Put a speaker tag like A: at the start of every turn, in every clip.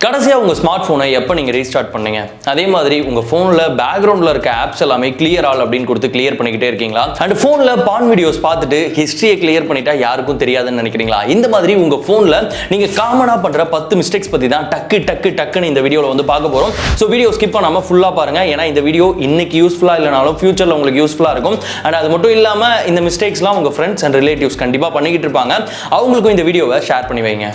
A: கடைசியா உங்க ஸ்மார்ட் போனை எப்ப நீங்க ரீஸ்டார்ட் பண்ணீங்க? அதே மாதிரி உங்க போன்ல பேக்ரவுண்ட்ல இருக்க ஆப்ஸ் எல்லாமே கிளியர் ஆல் அப்படின்னு கொடுத்து கிளியர் பண்ணிக்கிட்டே இருக்கீங்களா? அண்ட் போன்ல பான் வீடியோஸ் பார்த்துட்டு ஹிஸ்டரியை கிளியர் பண்ணிட்டா யாருக்கும் தெரியாதுன்னு நினைக்கிறீங்களா? இந்த மாதிரி உங்க போன்ல நீங்க காமனா பண்ற 10 மிஸ்டேக்ஸ் பத்தி தான் டக்குன்னு இந்த வீடியோல வந்து பார்க்க போறோம். சோ வீடியோ ஸ்கிப் பண்ணாம ஃபுல்லா பாருங்க. ஏன்னா இந்த வீடியோ இன்னைக்கு யூஸ்ஃபுல்லா இல்லனாலும் ஃபியூச்சர்ல உங்களுக்கு யூஸ்ஃபுல்லா இருக்கும். அண்ட் அது மட்டும் இல்லாம இந்த மிஸ்டேக்ஸ்லாம் உங்க ஃப்ரெண்ட்ஸ் அண்ட் ரிலேட்டிவ்ஸ் கண்டிப்பா பண்ணிக்கிட்டு இருப்பாங்க. அவங்களுக்கும் இந்த வீடியோவை ஷேர் பண்ணி வைங்க.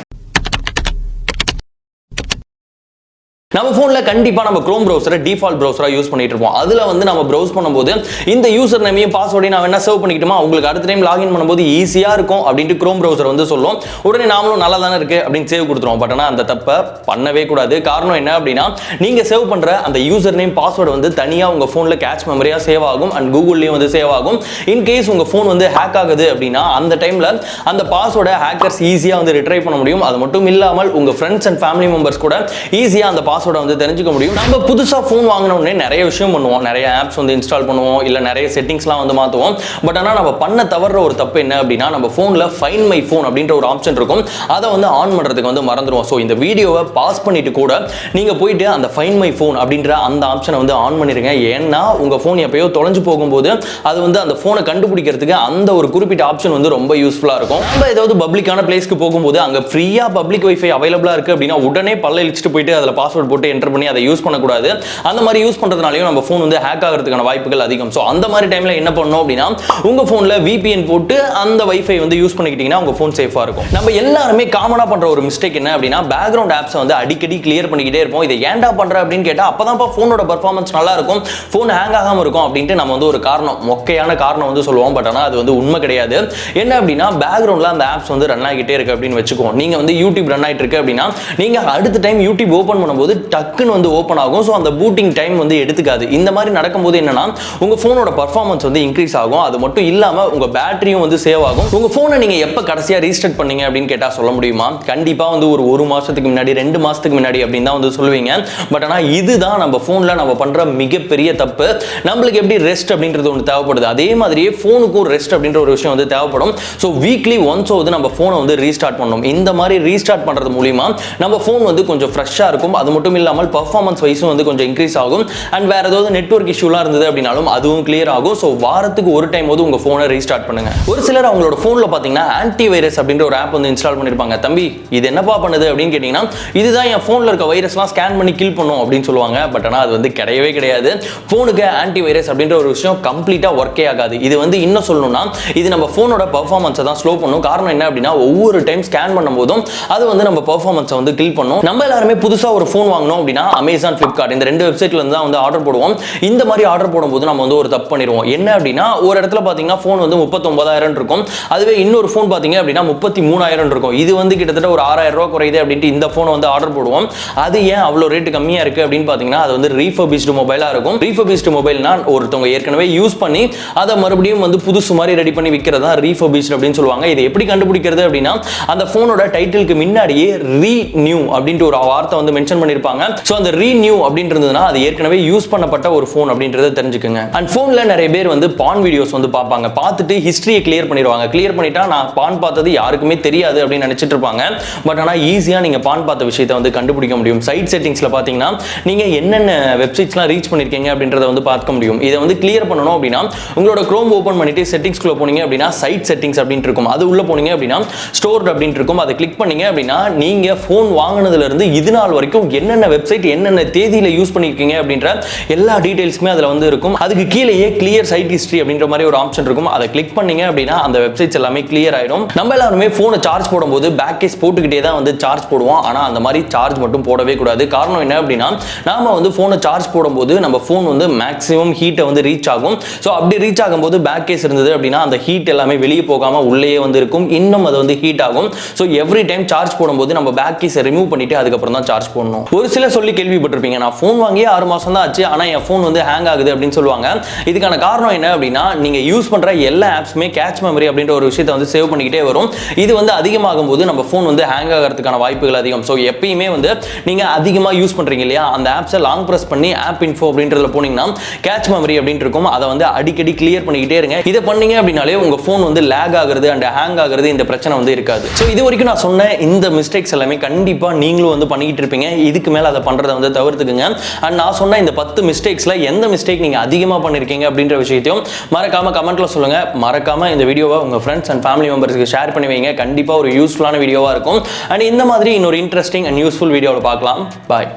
A: நம்ம போன்ல கண்டிப்பா நம்ம Chrome browser default browser use பண்ணிட்டு இருப்போம். அதுல வந்து நம்ம browse பண்ணும்போது இந்த யூசர் நேமையும் பாஸ்வேர்டையும் நான் என்ன சர்வ் பண்ணிக்கிட்டோமா உங்களுக்கு அடுத்த டைம் லாகின் பண்ணும்போது ஈஸியா இருக்கும் அப்படினு Chrome browser வந்து சொல்லும். உடனே நாமளும் நல்லா தானே இருக்கு அப்படின்னு சேவ் கொடுத்துருவோம். பட் ஆனா அந்த தப்பை பண்ணவே கூடாது. காரணம் என்ன அப்படின்னா நீங்க சேவ் பண்ற அந்த யூசர் நேம் பாஸ்வேர்டு வந்து தனியா உங்க போன்ல கேட்ச் மெமரியா சேவ் ஆகும் அண்ட் கூகுள்லயும் வந்து சேவ் ஆகும். இன் கேஸ் உங்க போன் வந்து ஹேக் ஆகுது அப்படின்னா அந்த டைம்ல அந்த பாஸ்வேர்டை ஹேக்கர்ஸ் ஈஸியா வந்து ரிட்ரைவ் பண்ண முடியும். அது மட்டும் இல்லாமல் உங்க ஃப்ரெண்ட்ஸ் அண்ட் ஃபேமிலி மெம்பர்ஸ் கூட ஈஸியா அந்த பாஸ்வேர்டை வந்து தெரிஞ்சுக்க முடியும். நம்ம புதுசா போன் வாங்கின உடனே நிறைய விஷயம் பண்ணுவோம். நிறைய ஆப்ஸ் வந்து இன்ஸ்டால் பண்ணுவோம், இல்ல நிறைய செட்டிங்ஸ்லாம் வந்து மாத்துவோம். பட் ஆனா நம்ம பண்ண தவற ஒரு தப்பு என்ன அப்படின்னா நம்ம போன்ல ஃபைண்ட் மை போன் அப்படின்ற ஒரு ஆப்ஷன் இருக்கும். அதை வந்து ஆன் பண்றதுக்கு வந்து மறந்துடுவோம். ஸோ இந்த வீடியோவை பாஸ் பண்ணிட்டு கூட நீங்க போயிட்டு அந்த ஃபைண்ட் மை போன் அப்படின்ற அந்த ஆப்ஷனை வந்து ஆன் பண்ணிருங்க. ஏன்னா உங்க போன் எப்பயோ தொலைஞ்சு போகும்போது அது வந்து அந்த போனை கண்டுபிடிக்கிறதுக்கு அந்த ஒரு குறிப்பிட்ட ஆப்ஷன் வந்து ரொம்ப யூஸ்ஃபுல்லா இருக்கும். நம்ம ஏதாவது பப்ளிக்கான பிளேஸ்க்கு போகும்போது அங்க ஃப்ரீயா பப்ளிக் வைஃபை அவைலபிளா இருக்கு அப்படின்னா உடனே பல்ல இழிச்சிட்டு போயிட்டு அதுல பாஸ்வேர்ட் போட்டு என்டர் பண்ணி அதை யூஸ் பண்ணக்கூடாது. அந்த மாதிரி யூஸ் பண்றதுனாலயும் நம்ம போன் வந்து ஹேக் ஆகிறதுக்கான வாய்ப்புகள் அதிகம். ஸோ அந்த மாதிரி டைம்ல என்ன பண்ணணும் அப்படின்னா உங்க போன்ல VPN போட்டு அந்த வைஃபை வந்து யூஸ் பண்ணிக்கிட்டீங்கன்னா உங்க போன் சேஃபா இருக்கும். நம்ம எல்லாருமே காமனா பண்ற ஒரு மிஸ்டேக் என்ன அப்படின்னா பேக்ரவுண்ட் ஆப்ஸ் வந்து அடிக்கடி கிளியர் பண்ணிக்கிட்டே இருப்போம். இதை ஏன்டா பண்ற அப்படின்னு கேட்டா அப்பதான் போனோட பெர்ஃபார்மன்ஸ் நல்லா இருக்கும், போன் ஹேங் ஆகாம இருக்கும் அப்படின்ட்டு நம்ம வந்து ஒரு காரணம், மொக்கையான காரணம் வந்து சொல்லுவோம். பட் ஆனா அது வந்து உண்மை கிடையாது. என்ன அப்படின்னா பேக்ரவுண்ட்ல அந்த ஆப்ஸ் வந்து ரன் ஆகிட்டே இருக்கு அப்படின்னு வச்சுக்கோம். நீங்க வந்து யூடியூப் ரன் ஆயிட்டு இருக்கு அப்படின்னா நீங்க அடுத்த டைம் யூடியூப் ஓபன் பண்ணும்போது டக்குன்னு வந்து ஓபன் ஆகும். ஸோ அந்த பூட்டிங் டைம் வந்து எடுத்துக்காது. இந்த மாதிரி நடக்கும்போது என்னன்னா உங்க போனோட பர்ஃபார்மன்ஸ் வந்து இன்க்ரீஸ் ஆகும். அது மட்டும் இல்லாம உங்க பேட்டரியும் வந்து சேவ் ஆகும். உங்க போனை நீங்க எப்ப கடைசியா ரீஸ்டார்ட் பண்ணீங்க அப்படின்னு கேட்டா சொல்ல முடியுமா? கண்டிப்பா வந்து ஒரு மாசத்துக்கு முன்னாடி 2 மாசத்துக்கு முன்னாடி அப்படின்னு தான் வந்து சொல்லுவீங்க. பட் ஆனா இதுதான் நம்ம போன்ல நம்ம பண்ற மிகப்பெரிய தப்பு. நம்மளுக்கு எப்படி ரெஸ்ட் அப்படின்றது ஒன்று தேவைப்படுது, அதே மாதிரியே போனுக்கும் ரெஸ்ட் அப்படின்ற ஒரு விஷயம் வந்து தேவைப்படும். ஸோ வீக்லி ஒன்ஸ் வந்து நம்ம போனை வந்து ரீஸ்டார்ட் பண்ணணும். இந்த மாதிரி ரீஸ்டார்ட் பண்றது மூலியமா நம்ம போன் வந்து கொஞ்சம் ஃப்ரெஷ்ஷா இருக்கும். அது மட்டும் இல்லாமல் பர்ஃபார்மன்ஸ் வைஸும் வந்து கொஞ்சம் இன்க்ரீஸ் ஆகும். அண்ட் வேற ஏதாவது நெட்வொர்க் இஷ்யூலாம் இருந்தது அப்படின்னாலும் அதுவும் கிளியர் ஆகும். ஸோ வாரத்துக்கு ஒரு டைம் வந்து உங்க போனை ரீஸ்டார்ட் பண்ணுங்க. ஒரு சிலர் அவங்களோட போன்ல பாத்தீங்கன்னா ஆன்டி வைரஸ் அப்படின்ற ஒரு ஆப் வந்து இன்ஸ்டால் பண்ணிருப்பாங்க. தம்பி இது என்னப்பா பண்ணுது அப்படின்னு கேட்டீங்கன்னா இதுதான் என் போன்ல இருக்க வைரஸ்லாம் ஸ்கேன் பண்ணி கில் பண்ணும் அப்படின்னு சொல்லுவாங்க. பட் ஆனால் அது வந்து கிடையவே கிடையாது. போனுக்கு ஆன்டி வைரஸ் அப்படின்ற ஒரு விஷயம் கம்ப்ளீட்டா ஒர்க்கே ஆகாது. இது வந்து இன்னும் சொல்லணும்னா இது நம்ம போனோட பெர்ஃபார்மன்ஸை தான் ஸ்லோ பண்ணும். காரணம் என்ன அப்படின்னா ஒவ்வொரு டைம் ஸ்கேன் பண்ணும்போதும் அது வந்து நம்ம பெர்ஃபார்மன்ஸை வந்து கில் பண்ணும். நம்ம எல்லாருமே புதுசா ஒரு போன் வாங்கணும் அப்படின்னா அமேசான், ஃபிளிப்கார்ட் இந்த 2 வெப்சைட்ல இருந்து தான் வந்து ஆர்டர் போடுவோம். இந்த மாதிரி ஆர்டர் போடும்போது நம்ம வந்து ஒரு தப்பு பண்ணிடுவோம். என்ன அப்படின்னா ஒரு இடத்துல பாத்தீங்கன்னா போன் வந்து 39,000 இருக்கும். அதுவே இன்னொரு போன் பாத்தீங்க அப்படின்னா 33,000 இருக்கும். இது வந்து கிட்டத்தட்ட ஒரு 6,000 ரூபாய் குறையுது அப்படின்ட்டு இந்த போனை வந்து ஆர்டர் போடுவோம். அது ஏன் அவ்வளவு ரேட் கம்மியா இருக்கு அப்படின்னு பாத்தீங்கன்னா அது வந்து ரீஃபர்பிஷ்டு மொபைலா இருக்கும். ரீஃபர்பிஷ்டு மொபைல்னா ஒருத்தவங்க ஏற்கனவே யூஸ் பண்ணி அதை மறுபடியும் வந்து புதுசு மாதிரி ரெடி பண்ணி விற்கிறதா ரீஃபர்பிஷ்டு அப்படின்னு சொல்லுவாங்க. இதை எப்படி கண்டுபிடிக்கிறது அப்படின்னா அந்த போனோட டைட்டிலுக்கு முன்னாடியே ரீநியூ அப்படின்ட்டு ஒரு வார்த்தை வந்து மென்ஷன் பண்ணிருப்பாங்க. சோ அந்த ரீநியூ அப்படின்றதுனா அது ஏற்கனவே யூஸ் பண்ணப்பட்ட ஒரு போன் அப்படின்றத தெரிஞ்சுக்கங்க. அண்ட் போன்ல நிறைய பேர் வந்து பான் வீடியோஸ் வந்து பார்ப்பாங்க. பார்த்துட்டு ஹிஸ்டரியை கிளியர் பண்ணிடுவாங்க. கிளியர் பண்ணிட்டா நான் பான் பார்த்தது யாருக்குமே தெரியாது அப்படின்னு நினைச்சிட்டு இருப்பாங்க. பட் ஆனா ஈஸியா நீங்க பான் பார்த்த விஷயத்தை வந்து கண்டுபிடிக்க முடியும். சைட் செட்டிங்ஸ்ல பாத்தீங்கன்னா நீங்க என்னென்ன வெப்சைட்ஸ்லாம் ரீச் பண்ணிருக்கீங்க அப்படின்றத வந்து பார்க்க முடியும். இதை வந்து கிளியர் பண்ணணும் அப்படின்னா உங்களோட Chrome ஓபன் பண்ணிட்டு செட்டிங்ஸ்குள்ள போனீங்க அப்படின்னா சைட் செட்டிங்ஸ் அப்படின்ட்டு இருக்கும். அது உள்ள போனீங்க அப்படின்னா ஸ்டோர்ட் அப்படின்ட்டு இருக்கும். அதை கிளிக் பண்ணீங்க அப்படின்னா நீங்க போன் வாங்கினதுல இருந்து இது நாள் வரைக்கும் என்னென்ன வெப்சைட் என்னென்ன தேதியில யூஸ் பண்ணிருக்கீங்க அப்படின்ற எல்லா டீடைல்ஸுமே அதுல வந்து இருக்கும். அதுக்கு கீழேயே கிளியர் சைட் ஹிஸ்டரி அப்படின்ற மாதிரி ஒரு ஆப்ஷன் இருக்கும். அதை கிளிக் பண்ணீங்க அப்படின்னா அந்த வெப்சைட்ஸ் எல்லாமே கிளியர் ஆயிடும். நம்ம எல்லாருமே போனை சார்ஜ் போடும்போது பேக் கேஸ் போட்டுக்கிட்டே தான் வந்து சார்ஜ் போடுவோம். ஆனா அந்த மாதிரி சார்ஜ் மட்டும் போடவே கூடாது. காரணம் என்ன அப்படின்னா நாம வந்து போனை சார்ஜ் போடும்போது நம்ம போன் வந்து மேக்ஸிமம் ஹீட்டை வந்து ரீச் ஆகும். ஸோ அப்படி ரீச் ஆகும்போது பேக் கேஸ் இருந்தது அப்படின்னா அந்த ஹீட் எல்லாமே வெளியே போகாம உள்ளே வந்து இருக்கும். இன்னும் அது வந்து ஹீட் ஆகும். ஸோ எவ்ரி டைம் சார்ஜ் போடும்போது நம்ம பேக் கேஸை ரிமூவ் பண்ணிட்டு அதுக்கப்புறம் தான் சார்ஜ் போடணும். ஒரு சிலர் சொல்லி கேள்விப்பட்டிருப்பீங்க, நான் ஃபோன் வாங்கி 6 மாசம் தான் ஆச்சு, ஆனால் என் ஃபோன் வந்து ஹேங் ஆகுது அப்படின்னு சொல்லுவாங்க. இதுக்கான காரணம் என்ன அப்படின்னா, நீங்கள் யூஸ் பண்ணுற எல்லா ஆப்ஸுமே கேட்ச் மெமரி அப்படின்ற ஒரு விஷயத்தை வந்து சேவ் பண்ணிக்கிட்டே வரும். இது வந்து அதிகமாகும் போது நம்ம ஃபோன் வந்து ஹேங் ஆகிறதுக்கான வாய்ப்புகள் அதிகம். ஸோ எப்பயுமே வந்து நீங்கள் அதிகமாக யூஸ் பண்ணுறீங்க இல்லையா, அந்த ஆப்ஸை லாங் ப்ரெஸ் பண்ணி ஆப் இன்ஃபோ அப்படின்றதுல போனீங்கன்னா கேட்ச் மெமரி அப்படின்னு இருக்கும். அதை வந்து அடிக்கடி கிளியர் பண்ணிக்கிட்டே இருங்க. இதை பண்ணீங்க அப்படின்னாலே உங்கள் ஃபோன் வந்து லேக் ஆகுறது அண்ட் ஹேங் ஆகுறது இந்த பிரச்சனை வந்து இருக்காது. ஸோ இது வரைக்கும் நான் சொன்ன இந்த மிஸ்டேக்ஸ் எல்லாமே கண்டிப்பாக நீங்களும் வந்து பண்ணிக்கிட்டு இருப்பீங்க. இதுக்கு மேலே அதை பண்ணுறதை வந்து தவிர்த்துக்குங்க. அண்ட் நான் சொன்ன இந்த 10 மிஸ்டேக்ஸில் எந்த மிஸ்டேக் நீங்கள் அதிகமாக பண்ணியிருக்கீங்க அப்படின்ற விஷயத்தையும் மறக்காம கமெண்ட்ல சொல்லுங்கள். மறக்காம இந்த வீடியோவை உங்கள் ஃப்ரெண்ட்ஸ் அண்ட் ஃபேமிலி மெம்பர்ஸ்க்கு ஷேர் பண்ணி வைங்க. கண்டிப்பாக ஒரு யூஸ்ஃபுல்லான வீடியோவாக இருக்கும். அண்ட் இந்த மாதிரி இன்னொரு இன்ட்ரெஸ்டிங் அண்ட் யூஸ்ஃபுல் வீடியோவில் பார்க்கலாம். பாய்.